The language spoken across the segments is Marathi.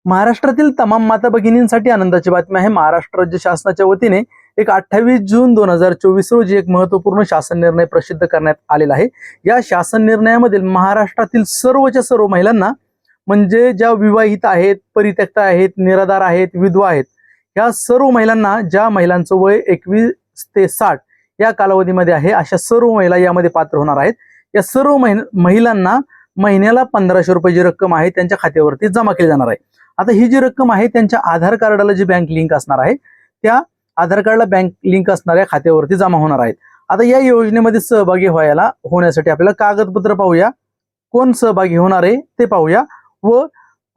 महाराष्ट्रातील तमाम माता भगिनींसाठी आनंदाची बातमी आहे। महाराष्ट्र राज्य शासनाच्या वतीने एक 28 जून 2024 रोजी एक महत्त्वपूर्ण शासन निर्णय प्रसिद्ध करण्यात आलेला आहे। या शासन निर्णयामध्ये महाराष्ट्रातील सर्वच्या सर्व महिलांना, म्हणजे ज्या विवाहित आहेत, परित्यक्ता आहेत, निराधार आहेत, विधवा आहेत, या सर्व महिलांना, ज्या महिलांचं वय 21 ते 60 या कालावधीमध्ये आहे, अशा सर्व महिला यामध्ये पात्र होणार आहेत। या सर्व महिलांना महिन्याला 1500 रुपयाची रक्कम आहे त्यांच्या खात्यावरती जमा केली जाणार आहे। आता ही जी रक्कम आहे त्यांच्या आधार कार्डाला जी बँक लिंक असणार आहे, त्या आधार कार्डला बँक लिंक असणाऱ्या खात्यावरती जमा होणार आहेत। आता या योजनेमध्ये सहभागी होण्यासाठी आपल्याला कागदपत्र पाहूया, कोण सहभागी होणार आहे ते पाहूया व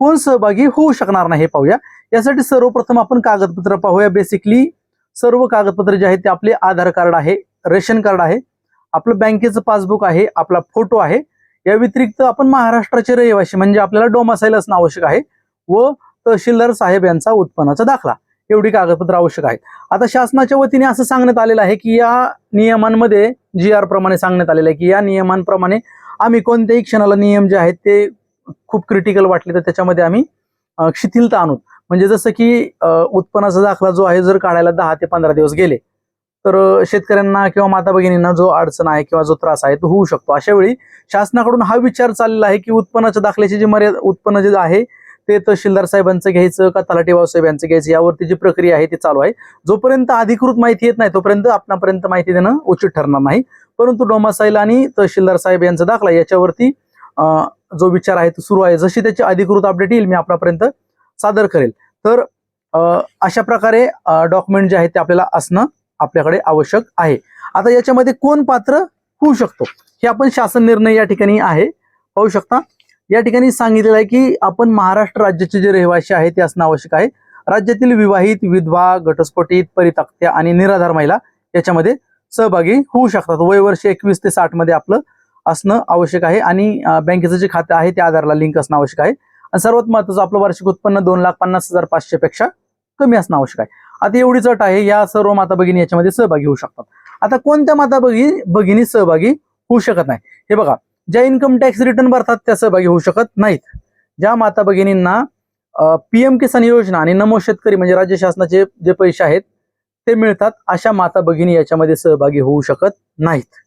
कोण सहभागी होऊ शकणार नाही हे पाहूया। यासाठी सर्वप्रथम आपण कागदपत्र पाहूया। बेसिकली सर्व कागदपत्र जे आहेत ते आपले आधार कार्ड आहे, रेशन कार्ड आहे, आपलं बँकेचं पासबुक आहे, आपला फोटो आहे। या व्यतिरिक्त आपण महाराष्ट्राचे रहिवासी म्हणजे आपल्याला डोमासाईल असणं आवश्यक आहे व तहसीलदार साहेब यांचा उत्पन्नाचा दाखला, एवढी कागदपत्र आवश्यक आहेत। आता शासनाच्या वतीने असं सांगण्यात आलेलं आहे की या नियमांमध्ये GR प्रमाणे सांगण्यात आलेलं आहे की या नियमांप्रमाणे आम्ही कोणत्याही क्षणाला नियम जे आहेत ते खूप क्रिटिकल वाटले तर त्याच्यामध्ये आम्ही शिथिलता आणू। म्हणजे जसं की उत्पन्नाचा दाखला जो आहे जर काढायला 10 ते 15 दिवस गेले तर शेतकऱ्यांना किंवा माता भगिनींना जो अडचण आहे किंवा जो त्रास आहे तो होऊ शकतो। अशा वेळी शासनाकडून हा विचार चाललेला आहे की उत्पन्नाच्या दाखल्याची जी मर्यादा, उत्पन्न जे आहे ते तहसीलदार साहेबांचं घ्यायचं का तलाठी साहेब यांचं घ्यायचं, यावरती जी प्रक्रिया आहे ती चालू आहे। जोपर्यंत अधिकृत माहिती येत नाही तोपर्यंत आपणापर्यंत माहिती देणं उचित ठरणार नाही। परंतु डोमासाईल आणि तहसीलदार साहेब यांचा दाखला याच्यावरती जो विचार आहे तो सुरू आहे। जशी त्याची अधिकृत अपडेट येईल मी आपल्यापर्यंत सादर करेल। तर अशा प्रकारे डॉक्युमेंट जे आहे ते आपल्याला असणं आपल्याकडे आवश्यक आहे। आता याच्यामध्ये कोण पात्र होऊ शकतो हे आपण शासन निर्णय या ठिकाणी आहे पाहू शकता। या ठिकाणी सांगितलेलं आहे की आपण महाराष्ट्र राज्याचे जे रहिवासी आहे ते असणं आवश्यक आहे। राज्यातील विवाहित, विधवा, घटस्फोटित, परित्यक्त्या आणि निराधार महिला याच्यामध्ये सहभागी होऊ शकतात। वय वर्ष 21 ते 60 मध्ये आपलं असणं आवश्यक आहे आणि बँकेचं जे खाते आहे ते आधारला लिंक असणं आवश्यक आहे। आणि सर्वात महत्त्वाचं आपलं वार्षिक उत्पन्न 2,50,500 पेक्षा कमी असणं आवश्यक आहे। आता एवढीच अट आहे, या सर्व माता भगिनी याच्यामध्ये सहभागी होऊ शकतात। आता कोणत्या माता भगिनी सहभागी होऊ शकत नाही हे बघा, ज्या इन्कम टॅक्स रिटर्न भरतात त्या सहभागी होऊ शकत नाहीत। ज्या माता भगिनींना PM किसान योजना आणि नमो शेतकरी म्हणजे राज्य शासनाचे जे पैसे आहेत ते मिळतात, अशा माता भगिनी याच्यामध्ये सहभागी होऊ शकत नाहीत।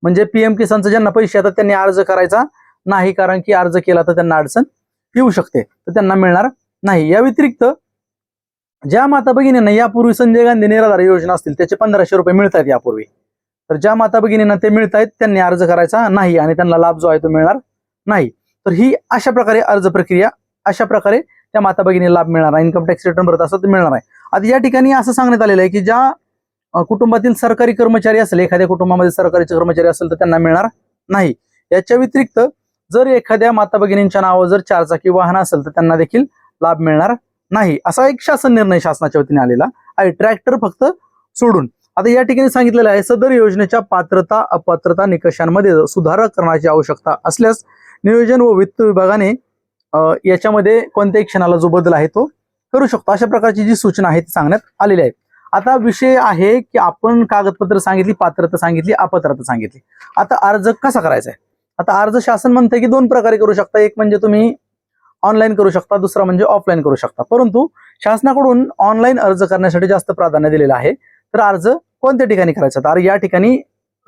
म्हणजे PM किसानचं ज्यांना पैसे येतात त्यांनी अर्ज करायचा नाही, कारण की अर्ज केला तर त्यांना अडचण येऊ शकते, तर त्यांना मिळणार नाही। या व्यतिरिक्त ज्या माता भगिनींना यापूर्वी संजय गांधी निराधार योजना असतील त्याचे 1500 रुपये मिळतात यापूर्वी, तर ज्या माता भगिनींना ते मिळत आहेत त्यांनी अर्ज करायचा नाही आणि त्यांना लाभ जो आहे तो मिळणार नाही। तर ही अशा प्रकारे अर्ज प्रक्रिया, अशा प्रकारे त्या माता भगिनीला लाभ मिळणार आहे। इन्कम टॅक्स रिटर्न भरत असं तर मिळणार आहे। आता या ठिकाणी असं सांगण्यात आलेलं आहे की ज्या कुटुंबातील सरकारी कर्मचारी असेल, एखाद्या कुटुंबामध्ये सरकारी कर्मचारी असेल तर त्यांना मिळणार नाही। याच्या व्यतिरिक्त जर एखाद्या माता भगिनींच्या नावावर जर 4 चाकी वाहन असेल तर त्यांना देखील लाभ मिळणार नाही, असा एक शासन निर्णय शासनाच्या वतीने आलेला आहे, ट्रॅक्टर फक्त सोडून। आता या ठिकाणी सांगितलेलं आहे सदर योजनेच्या पात्रता अपात्रता निकषांमध्ये सुधारणा करण्याची आवश्यकता असल्यास नियोजन व वित्त विभागाने याच्यामध्ये कोणत्याही क्षणाला जो बदल आहे तो करू शकतो, अशा प्रकारची जी सूचना आहे ती सांगण्यात आलेली आहे। आता विषय आहे की आपण कागदपत्र सांगितली, पात्रता सांगितली, अपात्रता सांगितली, आता अर्ज कसा करायचा आहे। आता अर्ज शासन म्हणते की 2 प्रकारे करू शकता, एक म्हणजे तुम्ही ऑनलाईन करू शकता, दुसरा म्हणजे ऑफलाईन करू शकता। परंतु शासनाकडून ऑनलाईन अर्ज करण्यासाठी जास्त प्राधान्य दिलेलं आहे। तर अर्ज कोणत्या ठिकाणी करायचा, तर या ठिकाणी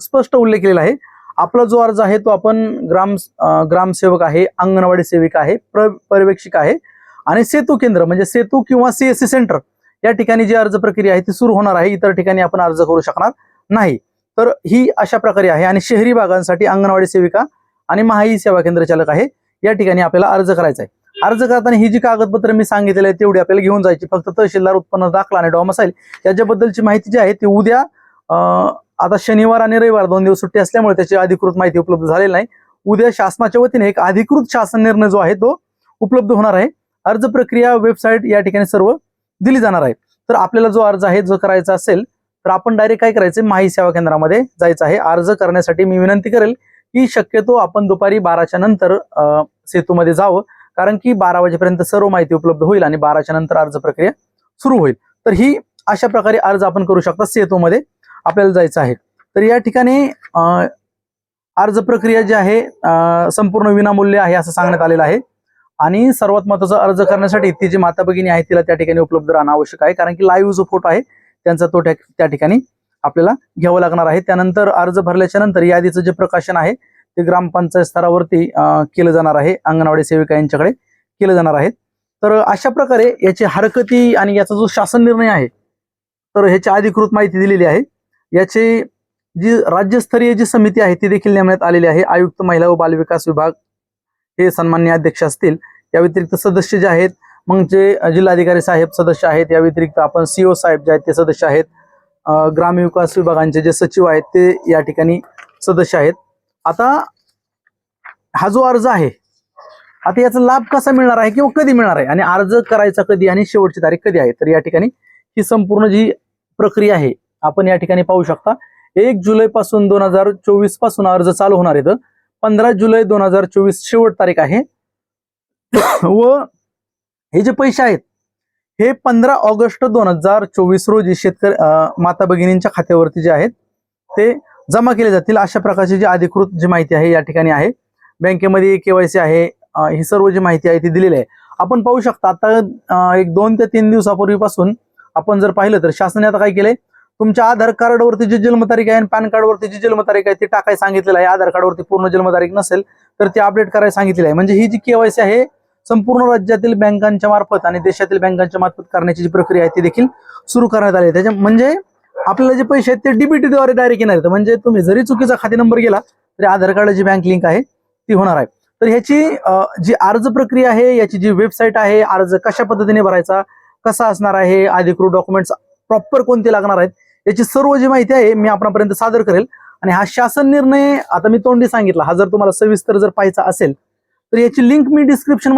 स्पष्ट उल्लेख केलेला आहे। आपला जो अर्ज आहे तो आपण ग्रामसेवक आहे, अंगणवाडी सेविका आहे, पर्यवेक्षिका आहे आणि सेतू केंद्र म्हणजे सेतू किंवा CSC सेंटर या ठिकाणी जी अर्ज प्रक्रिया आहे ती सुरू होणार आहे। इतर ठिकाणी आपण अर्ज करू शकणार नाही। तर ही अशा प्रकारे आहे। आणि शहरी भागांसाठी अंगणवाडी सेविका आणि महाई सेवा केंद्र चालक आहे, या ठिकाणी आपल्याला अर्ज करायचा आहे। अर्ज करताना ही जी कागदपत्र मी सांगितलेली आहे तेवढी आपल्याला घेऊन जायची, फक्त तहसीलदार, उत्पन्न दाखला आणि डोमासाईल याच्याबद्दलची माहिती जी आहे ती उद्या, आता शनिवार आणि रविवार 2 दिवस सुट्टी असल्यामुळे त्याची अधिकृत माहिती उपलब्ध झालेली नाही। उद्या शासनाच्या वतीने एक अधिकृत शासन निर्णय जो आहे तो उपलब्ध होणार आहे। अर्ज प्रक्रिया, वेबसाईट या ठिकाणी सर्व दिली जाणार आहे। तर आपल्याला जो अर्ज आहे जो करायचा असेल तर आपण डायरेक्ट काय करायचं, माही सेवा केंद्रामध्ये जायचं आहे। अर्ज करण्यासाठी मी विनंती करेल की शक्यतो आपण दुपारी 12च्या नंतर सेतूमध्ये जावं, कारण की 12 वाजेपर्यंत सर्व माहिती उपलब्ध होईल आणि 12च्या नंतर अर्ज प्रक्रिया सुरू होईल। तर ही अशा प्रकारे अर्ज आपण करू शकता, सेतूमध्ये आपल्याला जायचं आहे। तर या ठिकाणी अर्ज प्रक्रिया जी आहे संपूर्ण विनामूल्य आहे असं सांगण्यात आलेलं आहे आणि सर्वात महत्त्वाचा, अर्ज करण्यासाठी ती जी माता भगिनी आहे तिला त्या ठिकाणी उपलब्ध राहणं आवश्यक आहे, कारण की लाईव्ह जो फोटो आहे त्यांचा तो त्या ठिकाणी आपल्याला घ्यावं लागणार आहे. त्यानंतर अर्ज भरल्याच्या नंतर यादीचं जे प्रकाशन आहे ते ग्रामपंचायत स्तरावरती केलं जाणार आहे, अंगणवाडी सेविका यांच्याकडे केलं जाणार आहे. तर अशा प्रकारे याची हरकती आणि याचा जो शासन निर्णय आहे तर ह्याची अधिकृत माहिती दिलेली आहे. याची जी राज्यस्तरीय जी समिती आहे ती देखील नेमण्यात आलेली आहे. आयुक्त महिला व बालविकास विभाग हे सन्माननीय अध्यक्ष असतील. या व्यतिरिक्त सदस्य जे आहेत, मग जे जिल्हाधिकारी साहेब सदस्य आहेत, या व्यतिरिक्त आपण CO साहेब जे आहेत ते सदस्य आहेत, ग्रामविकास विभागांचे जे सचिव आहेत ते या ठिकाणी सदस्य आहेत. आता हा जो अर्ज आहे, आता याचा लाभ कसा मिळणार आहे किंवा कधी मिळणार आहे आणि अर्ज करायचा कधी आणि शेवटची तारीख कधी आहे, तर या ठिकाणी ही संपूर्ण जी प्रक्रिया आहे आपण या ठिकाणी पाहू शकता. 1 जुलै पासून 2024 पासून अर्ज चालू होणार आहेत. 15 जुलै 2024 शेवट तारीख आहे व हे जे पैसे आहेत हे 15 ऑगस्ट 2024 रोजी शेतकरी माता भगिनींच्या खात्यावरती जे आहेत ते जमा केले जातील. अशा प्रकारची जी अधिकृत जी माहिती आहे या ठिकाणी आहे. बँकेमध्ये KYC आहे, ही सर्व जी माहिती आहे ती दिलेली आहे. आपण पाहू शकता आता एक 2 ते 3 दिवसापूर्वीपासून आपण जर पाहिलं तर शासनाने आता काय केलंय, तुमच्या आधार कार्डवरती जी जन्मतारीख आहे आणि पॅन कार्डवरती जी जन्मतारीख आहे ती टाकाय सांगितलेलं आहे. आधार कार्डवरती पूर्ण जन्मतारीख नसेल तर ती अपडेट करायला सांगितलेली आहे. म्हणजे ही जी KYC आहे संपूर्ण राज्यातील बँकांच्या मार्फत आणि देशातील बँकांच्या मार्फत करण्याची जी प्रक्रिया आहे ती देखील सुरू करण्यात आली आहे. त्याच्या म्हणजे आपल्याला जे पैसे आहेत ते DBT-द्वारे डायरेक्ट येणार आहेत. म्हणजे तुम्ही जरी चुकीचा खाते नंबर गेला तरी आधार कार्ड जी बँक लिंक आहे ती होणार आहे. तर ह्याची जी अर्ज प्रक्रिया आहे, याची जी वेबसाईट आहे, अर्ज कशा पद्धतीने भरायचा, कसा असणार आहे, अधिकृत डॉक्युमेंट्स प्रॉपर कोणते लागणार आहेत, याची सर्व जी माहिती आहे मी आपणापर्यंत सादर करेल. आणि हा शासन निर्णय आता मी तोंडी सांगितला, हा जर तुम्हाला सविस्तर जर पाहायचा असेल तर याची लिंक मी डिस्क्रिप्शन